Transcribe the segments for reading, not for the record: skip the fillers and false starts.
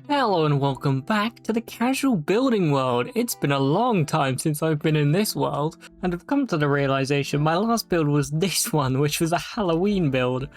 Hello and welcome back to the casual building world. It's been a long time since I've been in this world, and I've come to the realization my last build was this one, which was a Halloween build.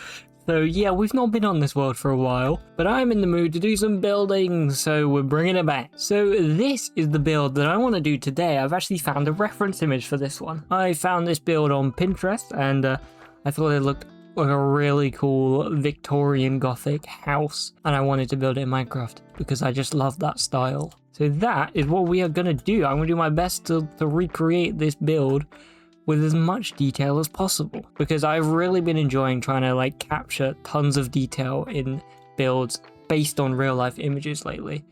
So yeah, we've not been on this world for a while, but I'm in the mood to do some building, so we're bringing it back. So this is the build that I want to do today. I've actually found a reference image for this one. I found this build on Pinterest, and I thought it looked like a really cool Victorian Gothic house, and I wanted to build it in Minecraft because I just love that style. So that is what we are going to do. I'm going to do my best to recreate this build with as much detail as possible, because I've really been enjoying trying to capture tons of detail in builds based on real life images lately,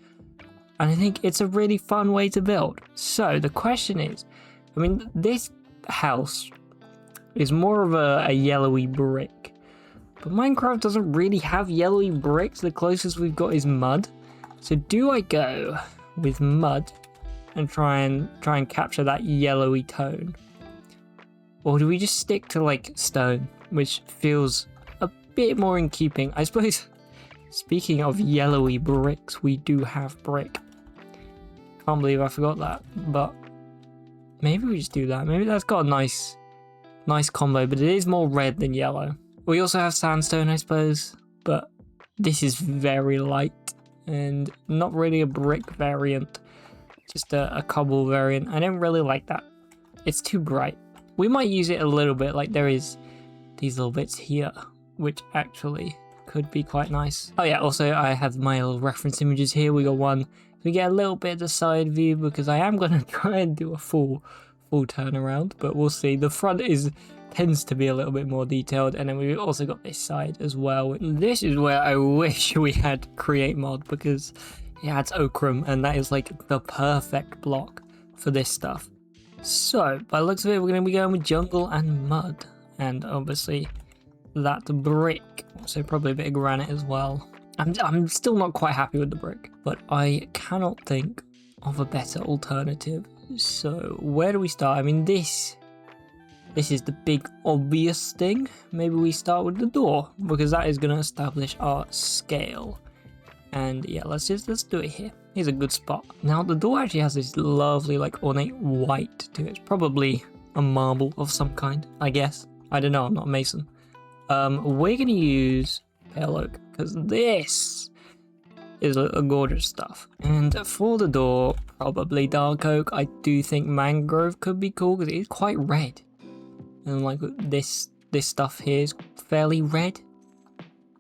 and I think it's a really fun way to build. So the question is, this house is more of a yellowy brick, but Minecraft doesn't really have yellowy bricks. The closest we've got is mud. So do I go with mud and try and capture that yellowy tone, or do we just stick to stone, which feels a bit more in keeping? I suppose, speaking of yellowy bricks, we do have brick. Can't believe I forgot that, but maybe we just do that. Maybe that's got a nice combo, but it is more red than yellow. We also have sandstone, I suppose, but this is very light and not really a brick variant, just a cobble variant. I don't really like that. It's too bright. We might use it a little bit, like there is these little bits here, which actually could be quite nice. Oh yeah, also I have my little reference images here. We got one, we get a little bit of the side view because I am going to try and do a full turnaround, but we'll see. The front tends to be a little bit more detailed, and then we've also got this side as well. This is where I wish we had create mod, because it adds ochre, and that is like the perfect block for this stuff. So by the looks of it, we're going to be going with jungle and mud, and obviously that brick, so probably a bit of granite as well. I'm still not quite happy with the brick, but I cannot think of a better alternative. So where do we start? This is the big obvious thing. Maybe we start with the door, because that is going to establish our scale. And yeah, let's do it here. Here's a good spot. Now the door actually has this lovely ornate white to it. It's probably a marble of some kind, I guess. I don't know, I'm not a mason. We're going to use pale oak, because this is a gorgeous stuff. And for the door, probably dark oak. I do think mangrove could be cool because it is quite red, and this stuff here is fairly red,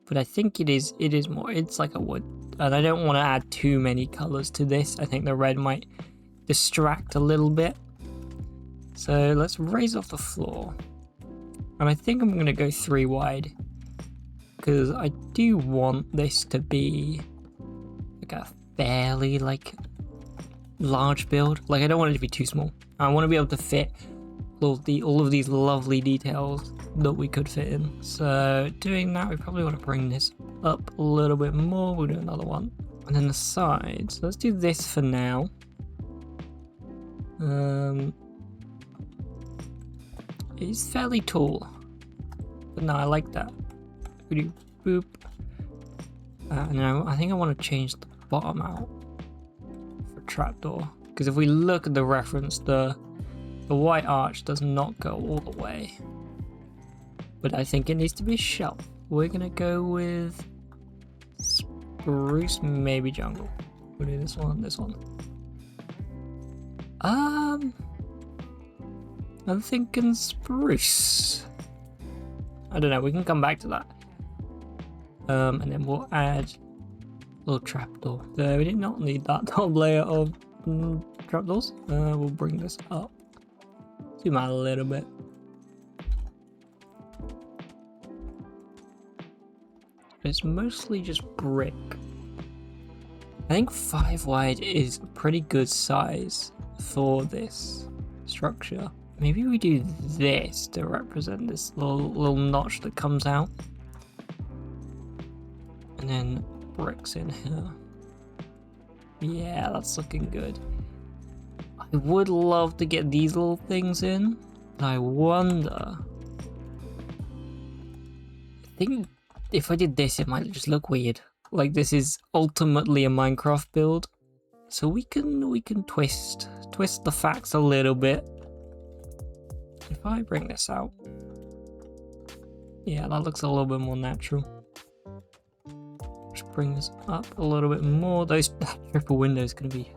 but I think it is more, it's like a wood, and I don't want to add too many colors to this. I think the red might distract a little bit, so let's raise off the floor, and I think I'm going to go 3 wide because I do want this to be a fairly large build. I don't want it to be too small. I want to be able to fit all of these lovely details that we could fit in. So doing that, we probably want to bring this up a little bit more. We'll do another one, and then the sides. Let's do this for now. It's fairly tall, but no, I like that. We do boop. Now I think I want to change the bottom out for trapdoor, because if we look at the reference, the white arch does not go all the way, but I think it needs to be a shelf. We're gonna go with spruce, maybe jungle. We'll do this one. I'm thinking spruce. I don't know, we can come back to that. And then we'll add a little trapdoor. So we did not need that top layer of trapdoors. We'll bring this up. Zoom out a little bit. It's mostly just brick. I think 5 wide is a pretty good size for this structure. Maybe we do this to represent this little notch that comes out. And then bricks in here. Yeah, that's looking good. I would love to get these little things in, but I wonder, I think if I did this, it might just look weird. like this is ultimately a Minecraft build. So we can twist the facts a little bit. If I bring this out, yeah, that looks a little bit more natural. Just bring this up a little bit more. That triple window is going to be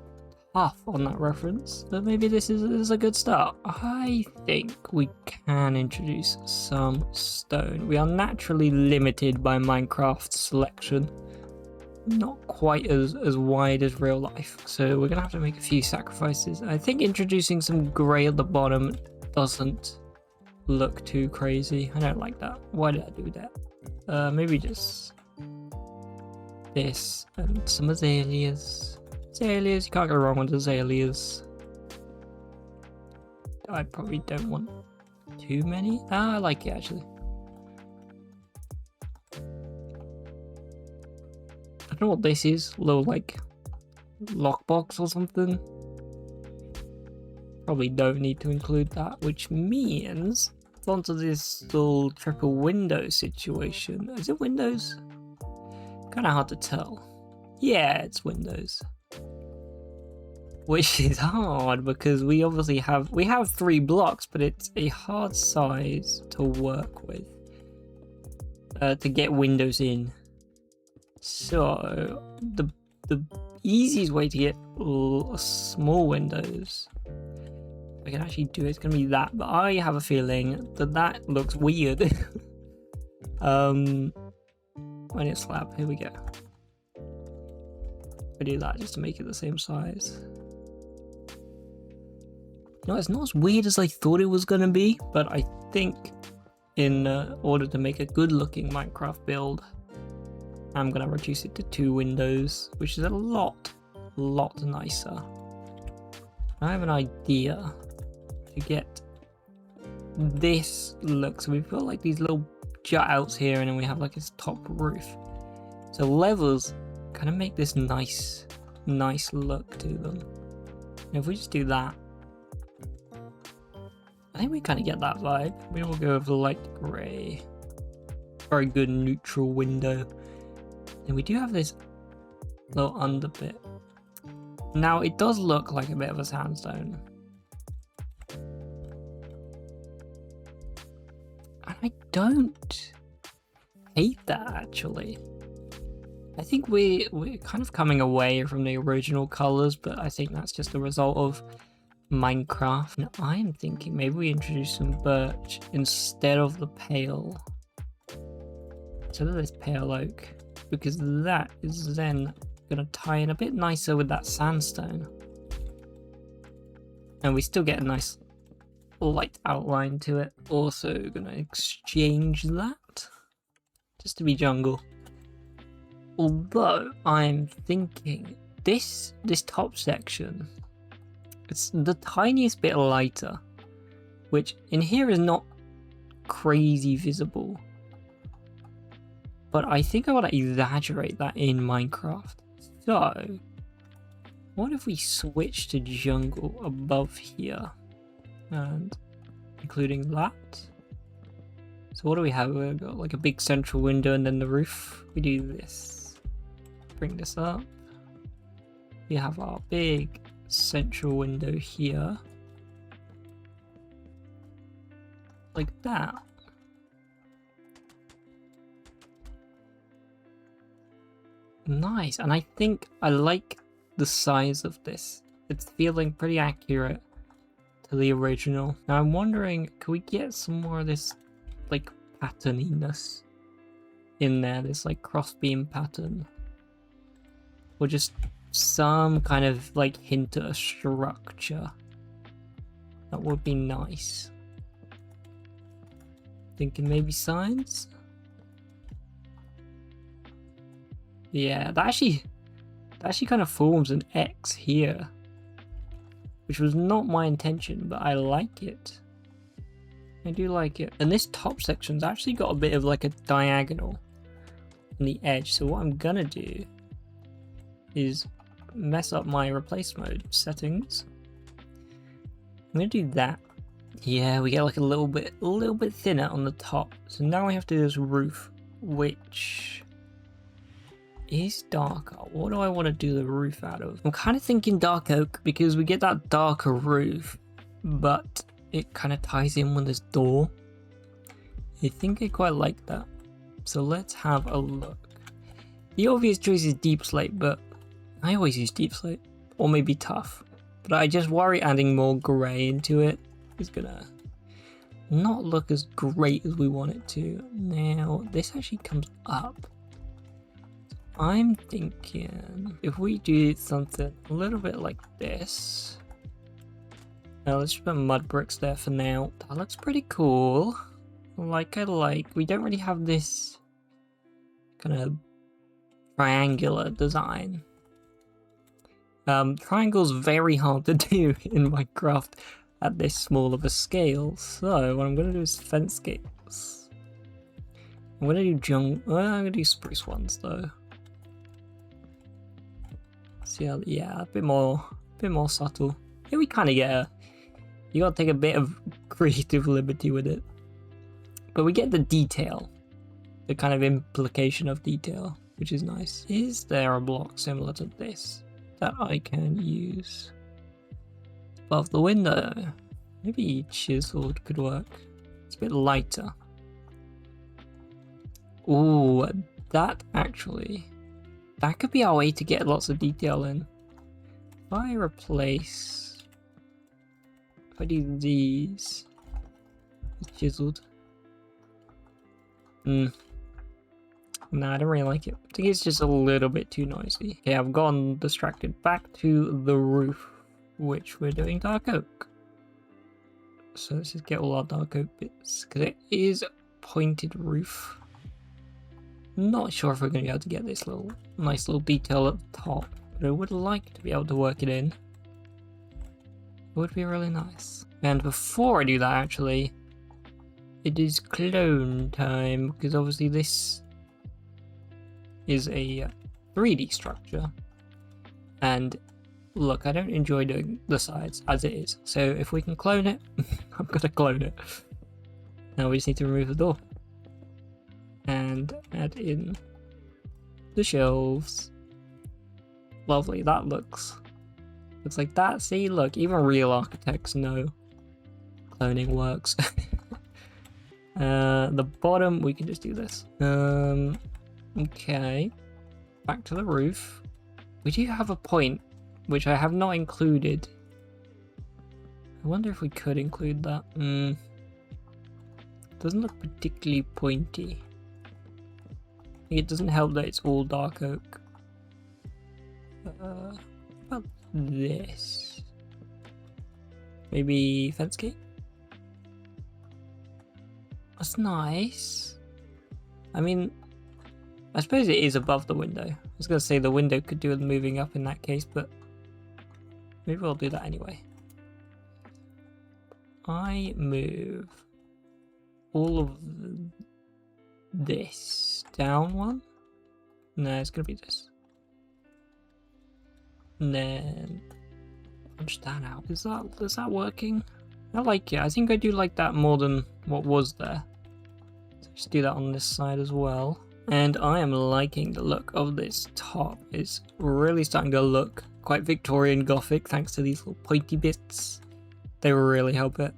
tough on that reference, but maybe this is a good start. I think we can introduce some stone. We are naturally limited by Minecraft selection. Not quite as wide as real life, so we're gonna have to make a few sacrifices. I think introducing some grey at the bottom doesn't look too crazy. I don't like that. Why did I do that? Maybe just this and some azaleas. Azaleas, you can't go wrong with azaleas. I probably don't want too many. I like it actually. I don't know what this is, a little like lockbox or something. Probably don't need to include that, which means it's onto this little triple window situation. Is it windows? Kind of hard to tell. Yeah, it's windows. Which is hard because we obviously have 3 blocks, but it's a hard size to work with to get windows in. So the easiest way to get small windows, I can actually do it's gonna be that, but I have a feeling that looks weird. When it's slab, here we go. I do that just to make it the same size. No, it's not as weird as I thought it was gonna be, but I think in order to make a good looking Minecraft build, I'm gonna reduce it to 2 windows, which is a lot nicer. I have an idea to get this look. So we've got like these little jut outs here, and then we have like this top roof. So levels kind of make this nice look to them. And if we just do that, I think we kind of get that vibe. We will go with the light grey. Very good neutral window. And we do have this little under bit. Now it does look like a bit of a sandstone. And I don't hate that actually. I think we're kind of coming away from the original colours, but I think that's just a result of Minecraft. And I am thinking maybe we introduce some birch instead of the pale. Instead of this pale oak. Because that is then gonna tie in a bit nicer with that sandstone. And we still get a nice light outline to it. Also gonna exchange that just to be jungle. Although I'm thinking this top section, it's the tiniest bit lighter, which in here is not crazy visible. But I think I want to exaggerate that in Minecraft. So, what if we switch to jungle above here? And including that. So what do we have? We've got like a big central window and then the roof. We do this. Bring this up. We have our big central window here. Like that. Nice, and I think I like the size of this. It's feeling pretty accurate to the original. Now I'm wondering, can we get some more of this like patterniness in there, this like crossbeam pattern? Or just some kind of like hint at a structure. That would be nice. Thinking maybe signs? Yeah, that actually kind of forms an X here, which was not my intention, but I like it. I do like it. And this top section's actually got a bit of like a diagonal on the edge. So what I'm gonna do is mess up my replace mode settings. I'm gonna do that. Yeah, we get like a little bit thinner on the top. So now we have to do this roof, which is darker. What do I want to do the roof out of? I'm kind of thinking dark oak because we get that darker roof, but it kind of ties in with this door. I think I quite like that. So let's have a look. The obvious choice is deep slate, but I always use deep slate, or maybe tough. But I just worry adding more grey into it is gonna not look as great as we want it to. Now, this actually comes up. I'm thinking if we do something a little bit like this. Now let's just put mud bricks there for now. That looks pretty cool. I like. We don't really have this kind of triangular design. Triangle's very hard to do in Minecraft at this small of a scale. So what I'm gonna do is fence gates. I'm gonna do I'm gonna do spruce ones though. See how, yeah, a bit more subtle. Yeah, we kind of get you gotta take a bit of creative liberty with it. But we get the detail, the kind of implication of detail, which is nice. Is there a block similar to this that I can use above the window? Maybe chiseled could work. It's a bit lighter. Ooh, that could be our way to get lots of detail in. If I do these with chiseled. No, I don't really like it. I think it's just a little bit too noisy. Okay, I've gotten distracted. Back to the roof, which we're doing dark oak. So let's just get all our dark oak bits, because it is a pointed roof. Not sure if we're going to be able to get this nice little detail at the top, but I would like to be able to work it in. It would be really nice. And before I do that, actually, it is clone time, because obviously this is a 3D structure. And look, I don't enjoy doing the sides as it is. So if we can clone it, I'm going to clone it. Now we just need to remove the door. And add in the shelves. Lovely, that looks like that. See, look, even real architects know cloning works. The bottom, we can just do this. Okay. Back to the roof. We do have a point, which I have not included. I wonder if we could include that. Doesn't look particularly pointy. It doesn't help that it's all dark oak. What about this? Maybe fence gate? That's nice. I mean, I suppose it is above the window. I was going to say the window could do with moving up in that case, but maybe we'll do that anyway. I move all of this down one. No, it's going to be this. And then punch that out. Is that working? I like it. I think I do like that more than what was there. So just do that on this side as well. And I am liking the look of this top. It's really starting to look quite Victorian Gothic thanks to these little pointy bits. They really help it.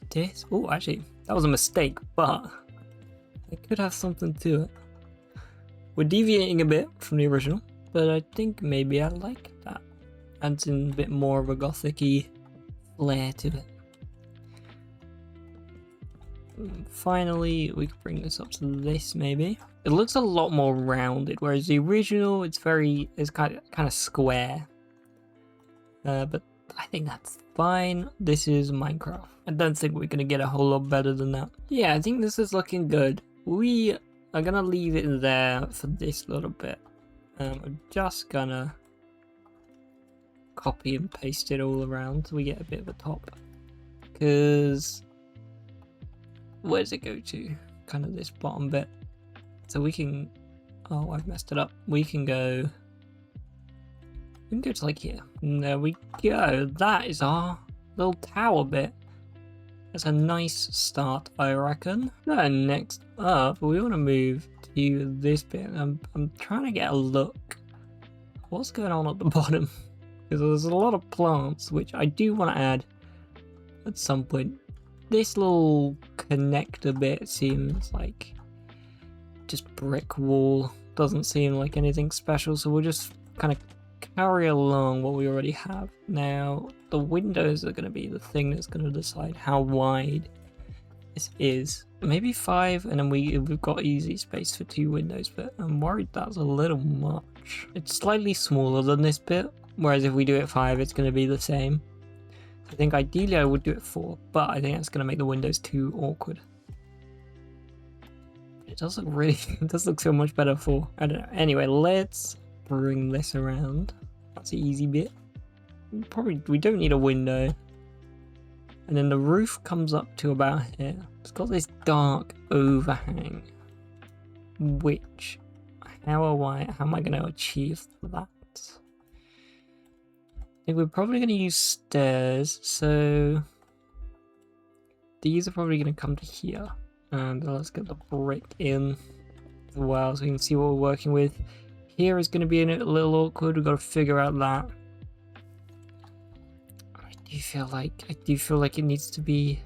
This. Oh, actually, that was a mistake, but it could have something to it. We're deviating a bit from the original, but I think maybe I like that. Adds in a bit more of a Gothic-y flair to it. Finally, we could bring this up to this maybe. It looks a lot more rounded, whereas the original it's kind of square. But I think that's fine. This is Minecraft. I don't think we're gonna get a whole lot better than that. Yeah, I think this is looking good. We are gonna leave it there for this little bit. I'm just gonna copy and paste it all around so we get a bit of a top. Because where does it go to? Kind of this bottom bit. So we can, oh, I've messed it up. We can go to like here. And there we go. That is our little tower bit. That's a nice start, I reckon. Then next up, we want to move to this bit. I'm trying to get a look. What's going on at the bottom? Because there's a lot of plants, which I do want to add at some point. This little connector bit seems like just brick wall. Doesn't seem like anything special, so we'll just kind of carry along what we already have. Now, the windows are going to be the thing that's going to decide how wide this is. Maybe 5, and then we've got easy space for 2 windows, but I'm worried that's a little much. It's slightly smaller than this bit, whereas if we do it 5, it's going to be the same. I think ideally I would do it 4, but I think that's going to make the windows too awkward. It does look really, it does look so much better for, I don't know. Anyway, let's bring this around. That's the easy bit. We don't need a window. And then the roof comes up to about here. It's got this dark overhang, which, how am I going to achieve that? I think we're probably going to use stairs, so these are probably going to come to here. And let's get the brick in as well so we can see what we're working with. Here is going to be a little awkward. We've got to figure out that. I do feel like it needs to be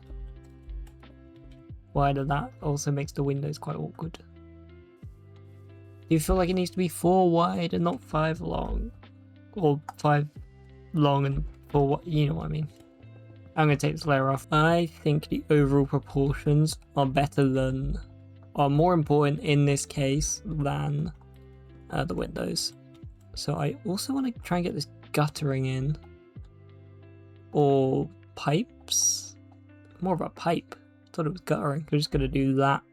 wider. That also makes the windows quite awkward. Do you feel like it needs to be 4 wide and not 5 long? Or 5 long and 4 wide, you know what I mean. I'm going to take this layer off. I think the overall proportions are more important in this case than the windows. So I also want to try and get this guttering in. Or pipes. More of a pipe. I thought it was guttering. I'm just going to do that.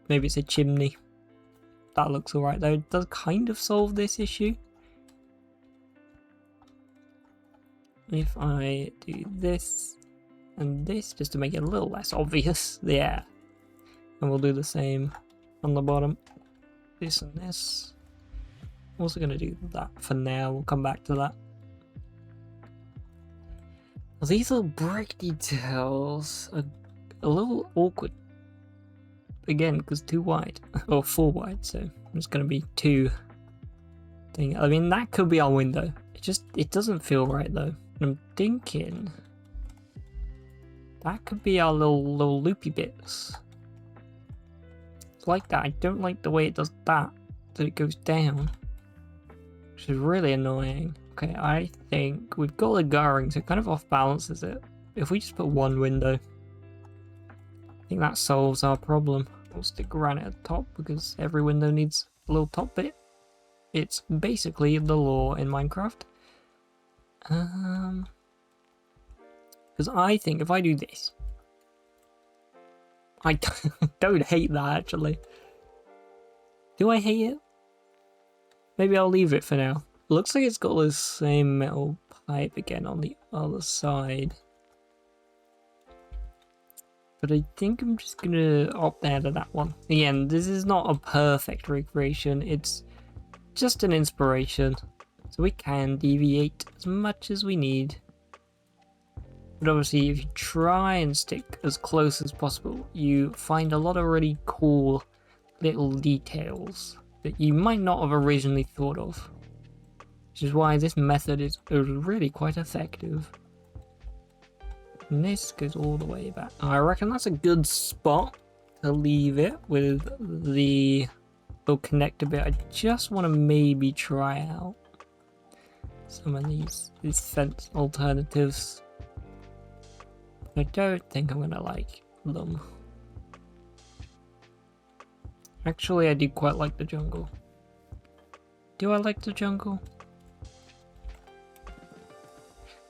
Maybe it's a chimney. That looks alright though. It does kind of solve this issue. If I do this and this just to make it a little less obvious, yeah. And we'll do the same on the bottom. This and this. I'm also going to do that for now. We'll come back to that. Well, these little brick details are a little awkward. Again, because 2 wide. Or 4 wide, so it's going to be 2. I mean, that could be our window. It doesn't feel right though. I'm thinking that could be our little loopy bits. It's like that. I don't like the way it does that it goes down, which is really annoying. Okay, I think we've got the guttering, so it kind of off balances it. If we just put 1 window, I think that solves our problem. We'll stick granite at the top because every window needs a little top bit. It's basically the law in Minecraft. Because I think if I do this, I don't hate that actually. Do I hate it? Maybe I'll leave it for now. Looks like it's got the same metal pipe again on the other side. But I think I'm just gonna opt out of that one. Again, this is not a perfect recreation, it's just an inspiration. So we can deviate as much as we need. But obviously if you try and stick as close as possible, you find a lot of really cool little details that you might not have originally thought of. Which is why this method is really quite effective. And this goes all the way back. I reckon that's a good spot to leave it with the little connector bit. I just want to maybe try out some of these fence alternatives. I don't think I'm gonna like them. Actually, I do quite like the jungle. Do I like the jungle?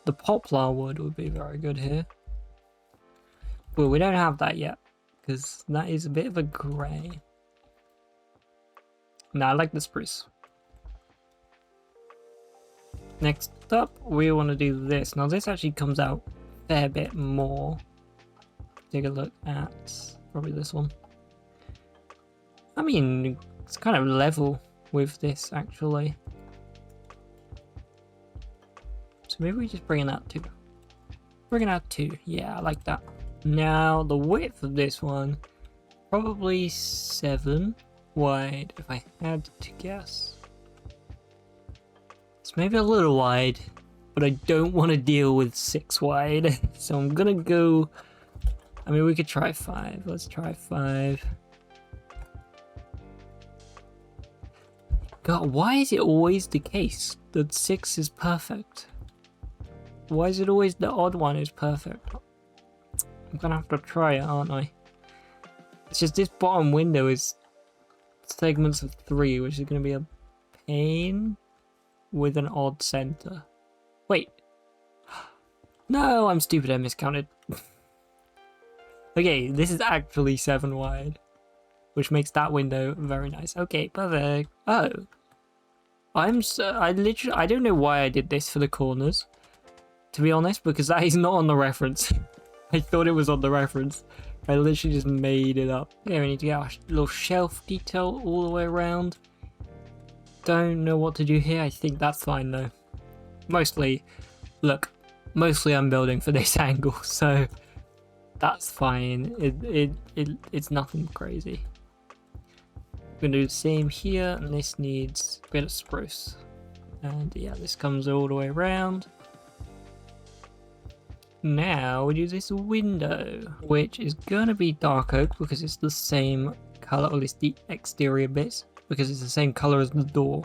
The poplar wood would be very good here. But we don't have that yet, because that is a bit of a grey. No, I like the spruce. Next up, we want to do this. Now this actually comes out a fair bit more. Take a look at probably this one. I mean, it's kind of level with this actually. So maybe we just bring in that too. Bring it out 2. Yeah, I like that. Now, the width of this one, probably 7 wide, if I had to guess. It's maybe a little wide, but I don't want to deal with 6 wide. So I'm gonna go, I mean, we could try 5. Let's try 5. God, why is it always the case that 6 is perfect? Why is it always the odd one is perfect? I'm gonna have to try it, aren't I? It's just this bottom window is segments of 3, which is gonna be a pain with an odd center. Wait. No, I'm stupid, I miscounted. Okay, this is actually 7 wide, which makes that window very nice. Okay, perfect. Oh. I don't know why I did this for the corners, to be honest, because that is not on the reference. I thought it was on the reference. I literally just made it up. Yeah, we need to get our little shelf detail all the way around. Don't know what to do here. I think that's fine though. Mostly, look, mostly I'm building for this angle, so that's fine. It's nothing crazy. We're gonna do the same here, and this needs a bit of spruce. And yeah, this comes all the way around. Now we do this window, which is gonna be dark oak because it's the same color, or at least the exterior bits, because it's the same color as the door,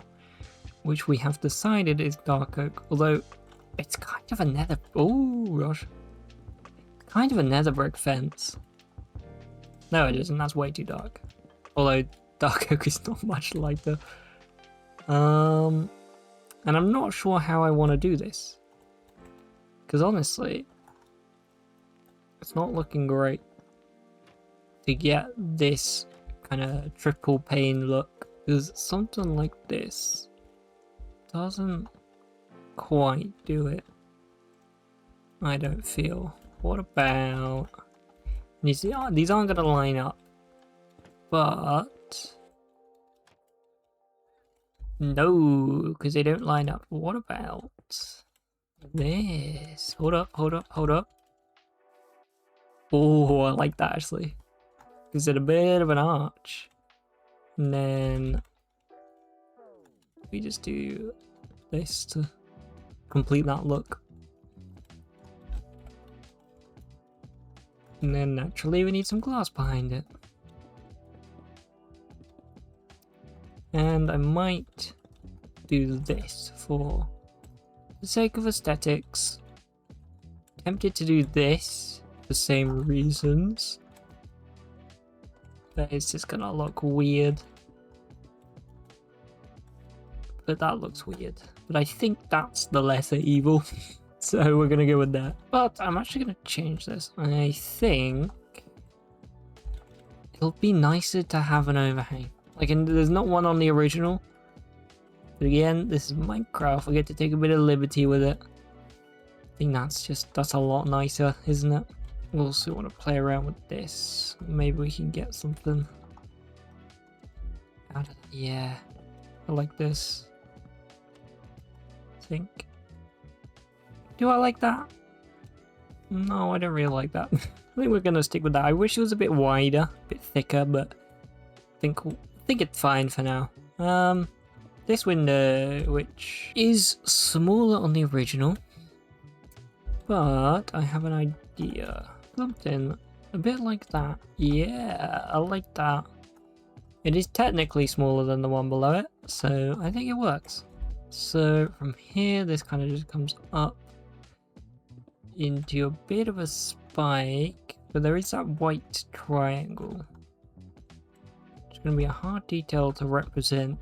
which we have decided is dark oak. Although it's kind of a nether. Oh gosh, kind of a nether brick fence. No, it isn't. That's way too dark. Although dark oak is not much lighter. And I'm not sure how I want to do this, because honestly, it's not looking great to get this kind of triple pane look, because something like this doesn't quite do it, I don't feel. What about, you see, these aren't going to line up, but no, because they don't line up. What about this? Hold up. Oh, I like that actually. Gives it a bit of an arch. And then we just do this to complete that look. And then naturally we need some glass behind it. And I might do this for the sake of aesthetics. Tempted to do this for the same reasons, but it's just gonna look weird. But that looks weird. But I think that's the lesser evil. So we're gonna go with that. But I'm actually gonna change this. I think it'll be nicer to have an overhang. Like, there's not one on the original. But again, this is Minecraft. We get to take a bit of liberty with it. I think that's a lot nicer, isn't it? We also want to play around with this. Maybe we can get something out of it. Yeah, I like this. I think. Do I like that? No, I don't really like that. I think we're gonna stick with that. I wish it was a bit wider, a bit thicker, but I think it's fine for now. This window, which is smaller on the original, but I have an idea. Something a bit like that. Yeah, I like that. It is technically smaller than the one below it, so I think it works. So from here, this kind of just comes up into a bit of a spike, but there is that white triangle. It's going to be a hard detail to represent,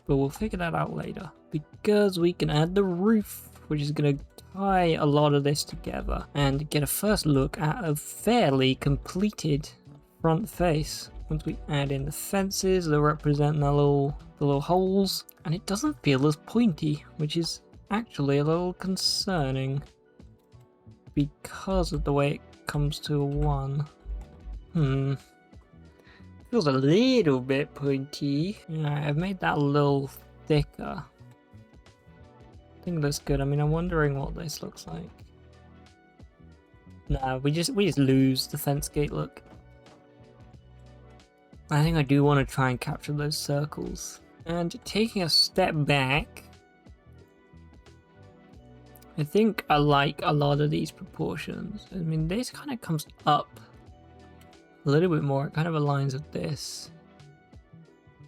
but we'll figure that out later, because we can add the roof, which is going to tie a lot of this together and get a first look at a fairly completed front face. Once we add in the fences that represent the little holes, and it doesn't feel as pointy, which is actually a little concerning because of the way it comes to a 1. Feels a little bit pointy. Yeah, I've made that a little thicker. think it looks good. I mean, I'm wondering what this looks like. Nah, we just lose the fence gate look. I think I do want to try and capture those circles. And taking a step back, I think I like a lot of these proportions. I mean, this kind of comes up a little bit more. It kind of aligns with this.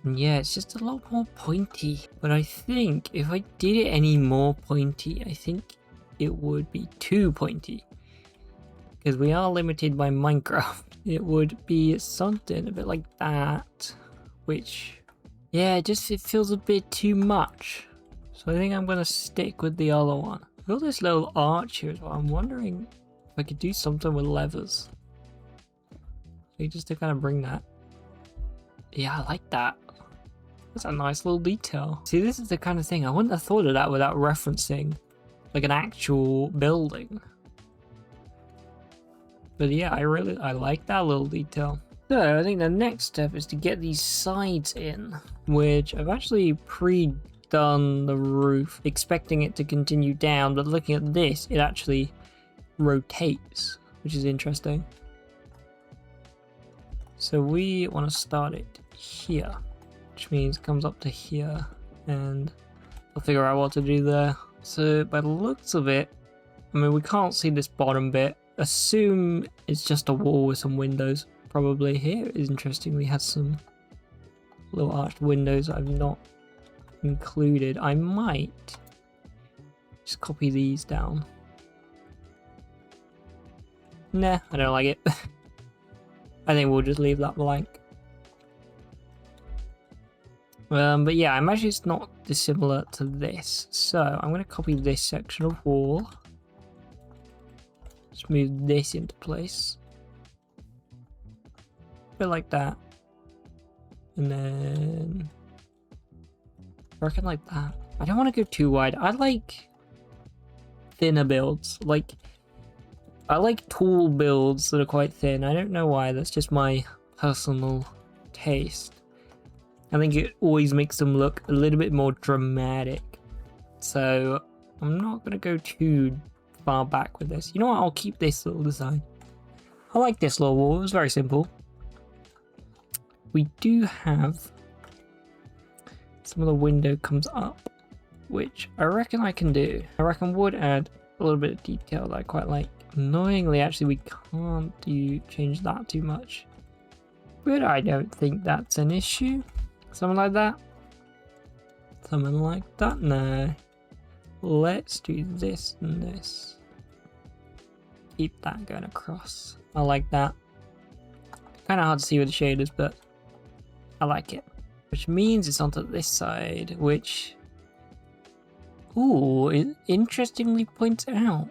And yeah, it's just a lot more pointy. But I think if I did it any more pointy, I think it would be too pointy. Because we are limited by Minecraft. It would be something a bit like that. Which, yeah, it feels a bit too much. So I think I'm going to stick with the other one. I've got this little arch here as well. I'm wondering if I could do something with levers. Like just to kind of bring that. Yeah, I like that. That's a nice little detail. See, this is the kind of thing, I wouldn't have thought of that without referencing like an actual building. But yeah, I like that little detail. So I think the next step is to get these sides in, which I've actually pre-done the roof, expecting it to continue down, but looking at this, it actually rotates, which is interesting. So we want to start it here, which means it comes up to here, and I'll figure out what to do there. So by the looks of it, I mean, we can't see this bottom bit. Assume it's just a wall with some windows. Probably here is interestingly has some little arched windows I've not included. I might just copy these down. Nah, I don't like it. I think we'll just leave that blank. But yeah, I imagine it's not dissimilar to this. So I'm going to copy this section of wall. Just move this into place. A bit like that. And then I reckon like that. I don't want to go too wide. I like thinner builds. Like I like tall builds that are quite thin. I don't know why. That's just my personal taste. I think it always makes them look a little bit more dramatic. So I'm not going to go too far back with this. You know what? I'll keep this little design. I like this little wall. It was very simple. We do have some of the window comes up, which I reckon I can do. I reckon would add a little bit of detail that I quite like. Annoyingly, actually, we can't change that too much. But I don't think that's an issue. Something like that. Something like that. No. Let's do this and this. Keep that going across. I like that. Kind of hard to see with the shaders, but I like it. Which means it's onto this side, which... Ooh, it interestingly points out.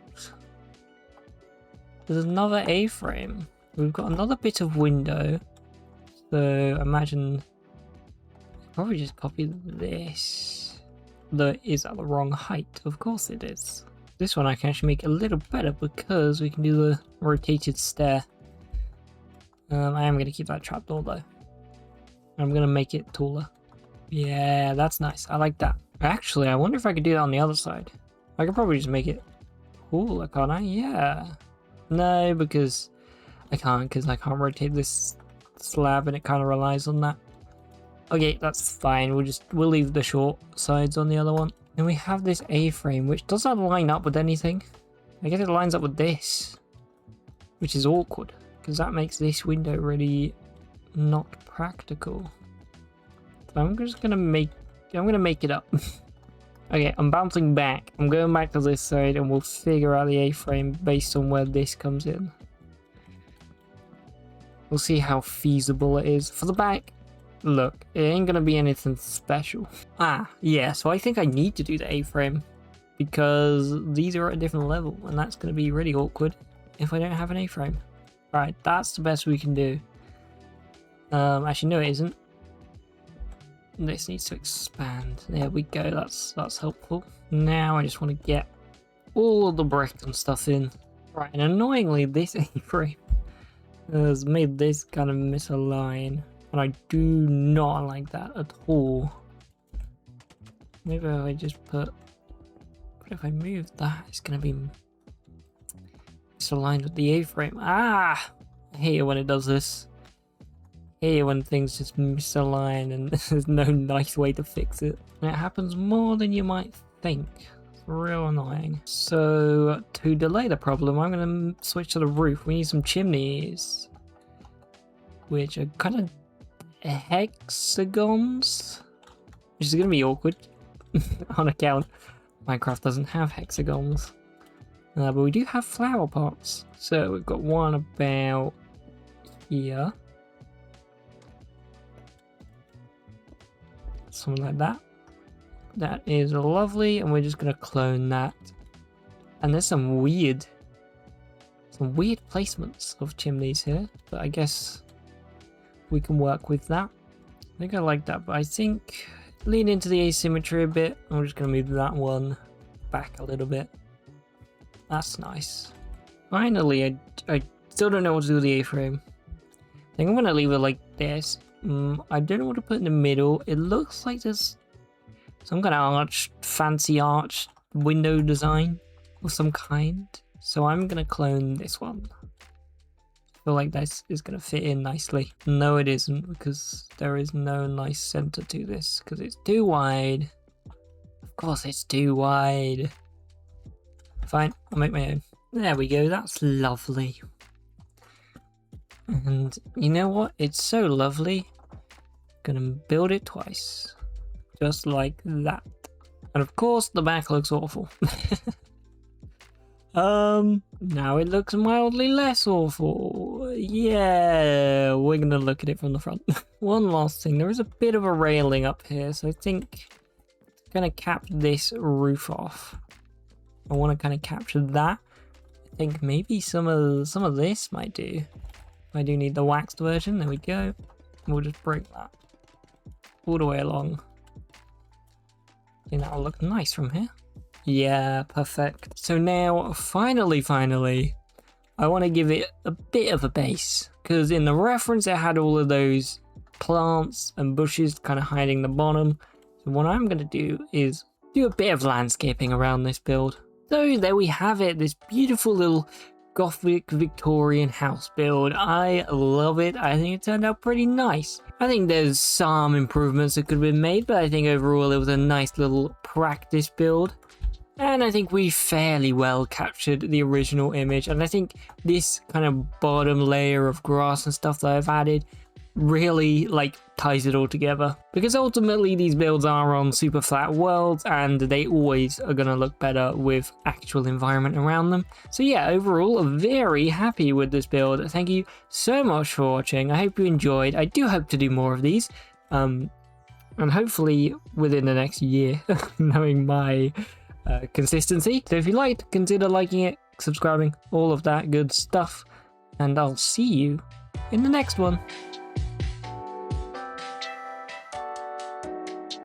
There's another A-frame. We've got another bit of window. So imagine... Probably just copy this. Though it is at the wrong height. Of course it is. This one I can actually make a little better because we can do the rotated stair. I am going to keep that trapdoor though. I'm going to make it taller. Yeah, that's nice. I like that. Actually, I wonder if I could do that on the other side. I could probably just make it cooler, can't I? Yeah. No, because I can't rotate this slab and it kind of relies on that. Okay, that's fine. We'll leave the short sides on the other one. And we have this A-frame, which doesn't line up with anything. I guess it lines up with this, which is awkward, because that makes this window really not practical. So I'm just gonna make it up. Okay, I'm bouncing back. I'm going back to this side, and we'll figure out the A-frame based on where this comes in. We'll see how feasible it is. For the back, look, it ain't gonna be anything special. Yeah, so I think I need to do the A-frame because these are at a different level and that's gonna be really awkward if I don't have an A-frame. Alright, that's the best we can do. Actually no it isn't. This needs to expand. There we go, that's helpful. Now I just want to get all of the bricks and stuff in. Right, and annoyingly this A-frame has made this kind of misalign. And I do not like that at all. Maybe I just put But if I move that, it's going to be misaligned with the A-frame. Ah! I hate it when it does this. I hate it when things just misalign and there's no nice way to fix it. And it happens more than you might think. It's real annoying. So, to delay the problem, I'm going to switch to the roof. We need some chimneys, which are kind of hexagons, which is going to be awkward on account Minecraft doesn't have hexagons. But we do have flower pots. So we've got one about here. Something like that. That is lovely, and we're just going to clone that. And there's some weird placements of chimneys here, but I guess we can work with that. I think I like that, but I think lean into the asymmetry a bit. I'm just going to move that one back a little bit. That's nice. Finally, I still don't know what to do with the A-frame. I think I'm going to leave it like this. I don't know what to put in the middle. It looks like there's some kind of fancy arch window design of some kind. So I'm going to clone this one. I feel like this is going to fit in nicely. No, it isn't, because there is no nice center to this, because it's too wide. Of course it's too wide. Fine, I'll make my own. There we go, that's lovely. And you know what? It's so lovely. Gonna build it twice. Just like that. And of course, the back looks awful. Now it looks mildly less awful. Yeah, we're gonna look at it from the front. One last thing, there is a bit of a railing up here, so I think I'm gonna cap this roof off. I want to kind of capture that. I think maybe some of this might do. I do need the waxed version. There we go. We'll just break that all the way along. I think that'll look nice from here. Yeah, perfect. So now, finally, I want to give it a bit of a base, because in the reference it had all of those plants and bushes kind of hiding the bottom. So what I'm going to do is do a bit of landscaping around this build. So there we have it, this beautiful little Gothic Victorian house build. I love it. I think it turned out pretty nice. I think there's some improvements that could have been made, but I think overall it was a nice little practice build. And I think we fairly well captured the original image. And I think this kind of bottom layer of grass and stuff that I've added really ties it all together, because ultimately these builds are on super flat worlds and they always are going to look better with actual environment around them. So yeah, overall very happy with this build. Thank you so much for watching. I hope you enjoyed. I do hope to do more of these, and hopefully within the next year, knowing my consistency. So if you liked, consider liking it, subscribing, all of that good stuff, and I'll see you in the next one.